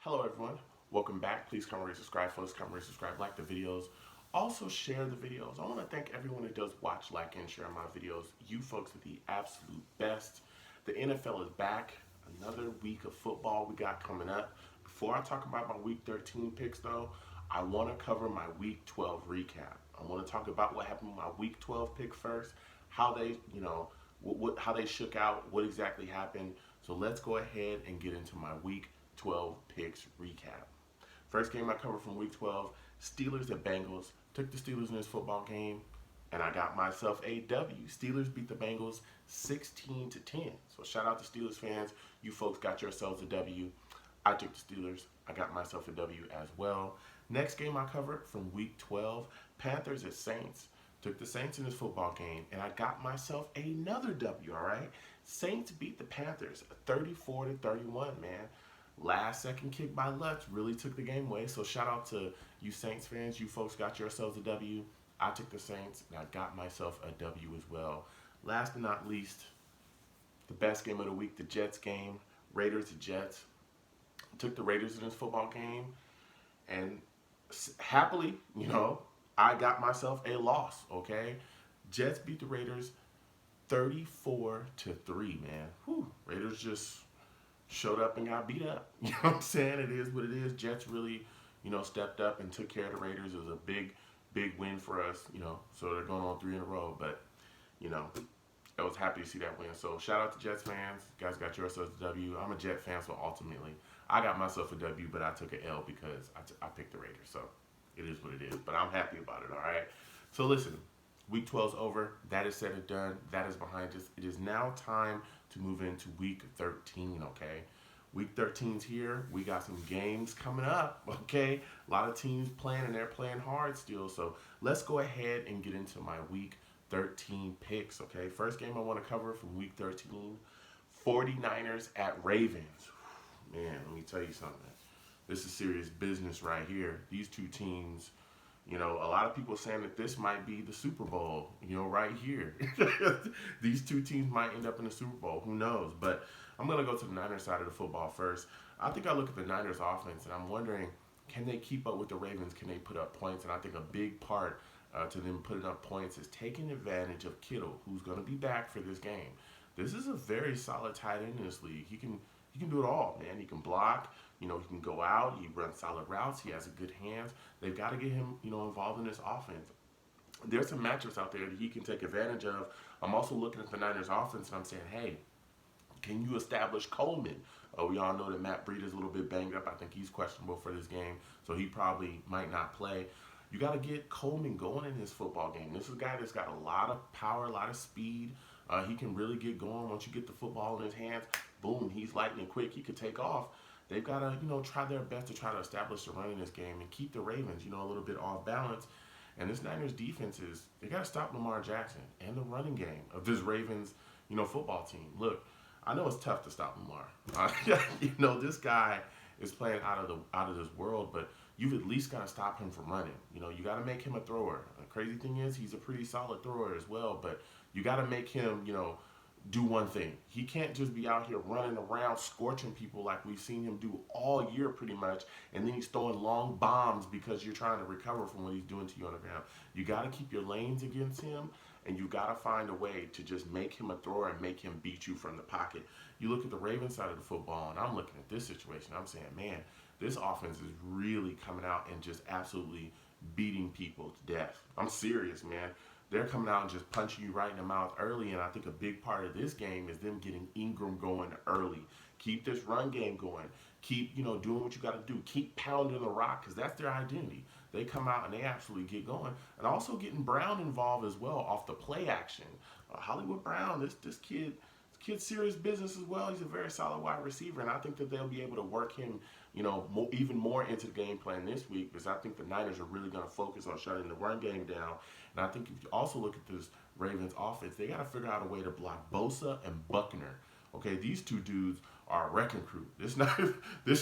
Hello everyone, welcome back. Please comment, rate, subscribe. Folks, comment, rate, subscribe, like the videos. Also share the videos. I want to thank everyone who does watch, like, and share my videos. You folks are the absolute best. The NFL is back. Another week of football we got coming up. Before I talk about my week 13 picks though, I want to cover my week 12 recap. I want to talk about what happened with my week 12 pick first, how they, how they shook out, what exactly happened. So let's go ahead and get into my week 12 picks recap. First game I covered from week 12, Steelers at Bengals. Took the Steelers in this football game, and I got myself a W. Steelers beat the Bengals 16-10. So shout out to Steelers fans. You folks got yourselves a W. I took the Steelers. I got myself a W as well. Next game I covered from week 12, Panthers at Saints. Took the Saints in this football game, and I got myself another W, all right? Saints beat the Panthers 34-31, man. Last second kick by Lutz really took the game away. So shout out to you Saints fans. You folks got yourselves a W. I took the Saints, and I got myself a W as well. Last but not least, the best game of the week, the Jets game. Raiders at Jets. Took the Raiders in this football game, and happily, I got myself a loss, okay? Jets beat the Raiders 34-3, man. Whew. Raiders just showed up and got beat up. You know what I'm saying? It is what it is. Jets really, stepped up and took care of the Raiders. It was a big win for us, so they're going on 3 in a row. But, I was happy to see that win. So shout out to Jets fans. You guys got yourselves a W. I'm a Jet fan, so ultimately I got myself a W, but I took an L because I picked the Raiders. So it is what it is. But I'm happy about it, all right? So listen, week 12 is over. That is said and done. That is behind us. It is now time to move into week 13, okay? Week 13's here. We got some games coming up, okay? A lot of teams playing, and they're playing hard still. So let's go ahead and get into my week 13 picks, okay? First game I want to cover from week 13, 49ers at Ravens. Man, let me tell you something. This is serious business right here. These two teams, a lot of people saying that this might be the Super Bowl, right here. These two teams might end up in the Super Bowl. Who knows? But I'm going to go to the Niners side of the football first. I think I look at the Niners offense, and I'm wondering, can they keep up with the Ravens? Can they put up points? And I think a big part to them putting up points is taking advantage of Kittle, who's going to be back for this game. This is a very solid tight end in this league. He can do it all, man. He can block. He can go out. He runs solid routes. He has a good hands. They've got to get him, involved in this offense. There's some matchups out there that he can take advantage of. I'm also looking at the Niners offense, and I'm saying, hey, can you establish Coleman? We all know that Matt Breida is a little bit banged up. I think he's questionable for this game, so he probably might not play. You got to get Coleman going in this football game. This is a guy that's got a lot of power, a lot of speed. He can really get going once you get the football in his hands. Boom, he's lightning quick. He could take off. They've got to, try their best to try to establish the run in this game and keep the Ravens, a little bit off balance. And this Niners defense they got to stop Lamar Jackson and the running game of this Ravens, football team. Look, I know it's tough to stop Lamar. This guy is playing out of this world, but you've at least got to stop him from running. You got to make him a thrower. The crazy thing is he's a pretty solid thrower as well, but you got to make him, do one thing. He can't just be out here running around scorching people like we've seen him do all year pretty much, and then he's throwing long bombs because you're trying to recover from what he's doing to you on the ground. You got to keep your lanes against him, and you got to find a way to just make him a thrower and make him beat you from the pocket. You look at the Ravens side of the football, and I'm looking at this situation. I'm saying, man, this offense is really coming out and just absolutely beating people to death. I'm serious, man. They're coming out and just punching you right in the mouth early, and I think a big part of this game is them getting Ingram going early. Keep this run game going. Keep, doing what you got to do. Keep pounding the rock because that's their identity. They come out and they absolutely get going. And also getting Brown involved as well off the play action. Hollywood Brown, this kid's serious business as well. He's a very solid wide receiver, and I think that they'll be able to work him, even more into the game plan this week because I think the Niners are really going to focus on shutting the run game down. And I think if you also look at this Ravens offense, they got to figure out a way to block Bosa and Buckner. Okay, these two dudes are a wrecking crew. This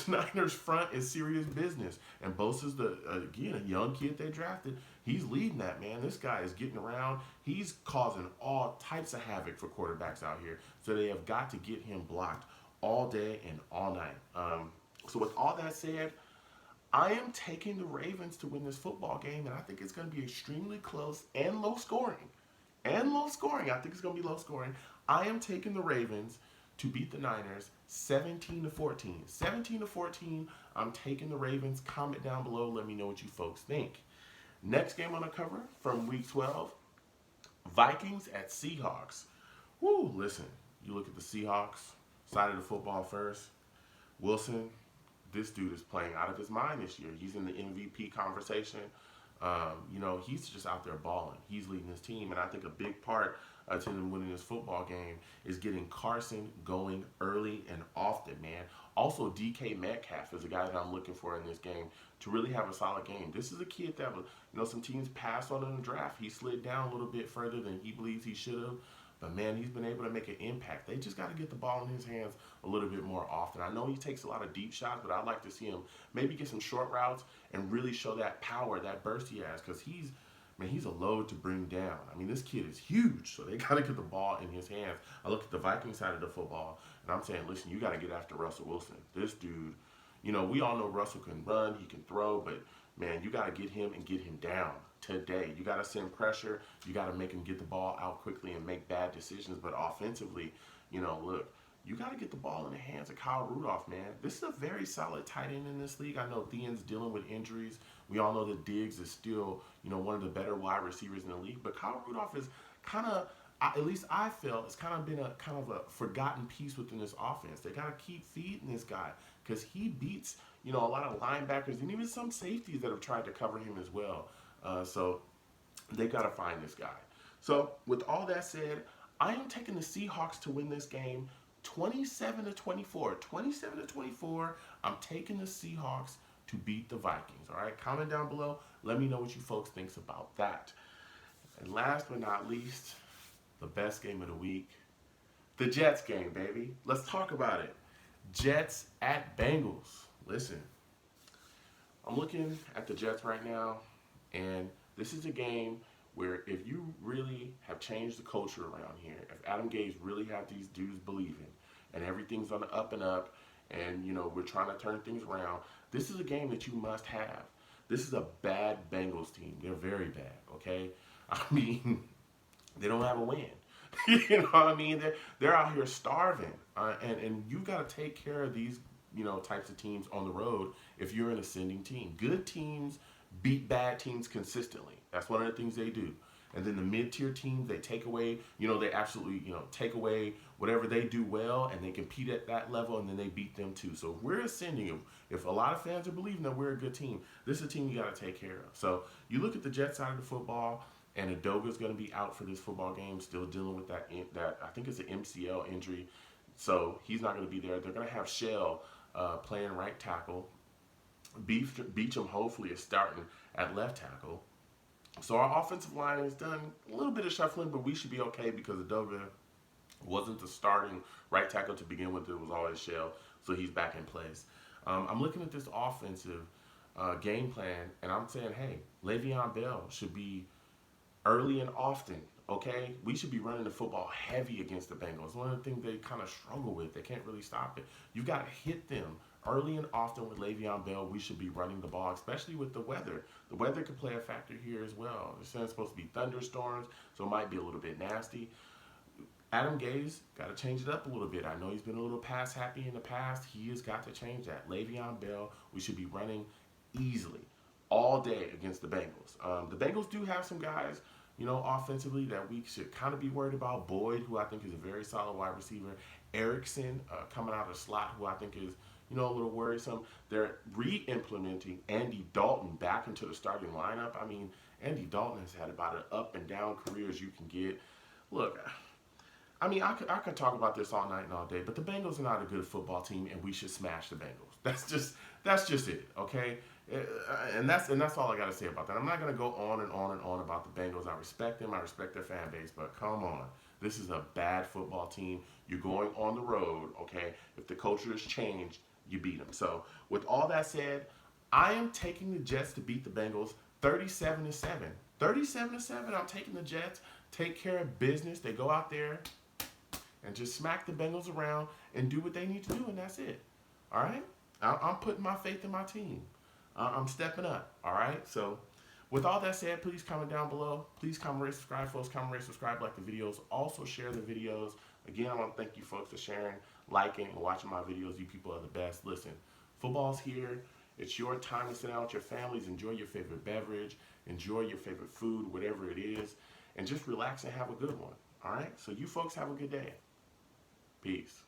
Niners front is serious business. And Bosa's again a young kid they drafted. He's leading that, man. This guy is getting around. He's causing all types of havoc for quarterbacks out here. So they have got to get him blocked all day and all night. So with all that said, I am taking the Ravens to win this football game, and I think it's going to be extremely close and low scoring. And low scoring. I think it's going to be low scoring. I am taking the Ravens to beat the Niners 17 to 14. 17 to 14. I'm taking the Ravens. Comment down below. Let me know what you folks think. Next game on the cover from week 12, Vikings at Seahawks. Woo, listen, you look at the Seahawks side of the football first. Wilson, this dude is playing out of his mind this year. He's in the MVP conversation. He's just out there balling. He's leading his team, and I think a big part to them winning this football game is getting Carson going early and often, man. Also, DK Metcalf is a guy that I'm looking for in this game to really have a solid game. This is a kid that, some teams passed on in the draft. He slid down a little bit further than he believes he should have. But, man, he's been able to make an impact. They just got to get the ball in his hands a little bit more often. I know he takes a lot of deep shots, but I'd like to see him maybe get some short routes and really show that power, that burst he has, because he's a load to bring down. I mean, this kid is huge, so they got to get the ball in his hands. I look at the Viking side of the football, and I'm saying, listen, you got to get after Russell Wilson. This dude, we all know Russell can run, he can throw, but, man, you got to get him and get him down today. You got to send pressure. You got to make him get the ball out quickly and make bad decisions. But offensively, look, you got to get the ball in the hands of Kyle Rudolph, man. This is a very solid tight end in this league. I know Theon's dealing with injuries. We all know that Diggs is still, one of the better wide receivers in the league. But Kyle Rudolph is kind of, at least I feel, it's kind of been a forgotten piece within this offense. They got to keep feeding this guy because he beats, a lot of linebackers and even some safeties that have tried to cover him as well. So they got to find this guy. So with all that said, I am taking the Seahawks to win this game 27 to 24. 27 to 24. I'm taking the Seahawks to beat the Vikings. All right, comment down below. Let me know what you folks think about that. And last but not least, the best game of the week, the Jets game, baby. Let's talk about it. Jets at Bengals. Listen, I'm looking at the Jets right now. And this is a game where if you really have changed the culture around here, if Adam Gase really have these dudes believing, and everything's on the up and up, and, we're trying to turn things around, this is a game that you must have. This is a bad Bengals team. They're very bad, okay? I mean, they don't have a win. You know what I mean? They're out here starving. And you got to take care of these, types of teams on the road if you're an ascending team. Good teams beat bad teams consistently. That's one of the things they do. And then the mid-tier teams, they take away, they absolutely, take away whatever they do well, and they compete at that level, and then they beat them too. So if we're ascending, if a lot of fans are believing that we're a good team, this is a team you got to take care of. So you look at the Jets side of the football, and Adoga's going to be out for this football game, still dealing with that I think it's an MCL injury. So he's not going to be there. They're going to have Shell playing right tackle. Beecham hopefully is starting at left tackle. So our offensive line has done a little bit of shuffling, but we should be okay because Adoga wasn't the starting right tackle to begin with. It was always Shell, so he's back in place. I'm looking at this offensive game plan, and I'm saying, hey, Le'Veon Bell should be early and often, okay? We should be running the football heavy against the Bengals. One of the things they kind of struggle with, they can't really stop it. You've got to hit them early and often with Le'Veon Bell. We should be running the ball, especially with the weather. The weather could play a factor here as well. It's supposed to be thunderstorms, so it might be a little bit nasty. Adam Gase got to change it up a little bit. I know he's been a little pass happy in the past. He has got to change that. Le'Veon Bell, we should be running easily all day against the Bengals. The Bengals do have some guys, offensively that we should kind of be worried about. Boyd, who I think is a very solid wide receiver. Erickson coming out of the slot, who I think is, a little worrisome. They're re-implementing Andy Dalton back into the starting lineup. I mean, Andy Dalton has had about an up and down career as you can get. Look, I mean, I could talk about this all night and all day, but the Bengals are not a good football team, and we should smash the Bengals. That's just it, okay? And that's all I got to say about that. I'm not going to go on and on and on about the Bengals. I respect them. I respect their fan base, but come on. This is a bad football team. You're going on the road, okay? If the culture has changed, you beat them. So with all that said, I am taking the Jets to beat the Bengals 37-7. 37-7, I'm taking the Jets. Take care of business. They go out there and just smack the Bengals around and do what they need to do, and that's it. All right? I'm putting my faith in my team. I'm stepping up. All right. So, with all that said, please comment down below. Please comment, rate, subscribe, folks. Comment, rate, subscribe, like the videos. Also share the videos. Again, I want to thank you folks for sharing, liking, and watching my videos. You people are the best. Listen, football's here. It's your time to sit down with your families, enjoy your favorite beverage, enjoy your favorite food, whatever it is, and just relax and have a good one. All right? So you folks have a good day. Peace.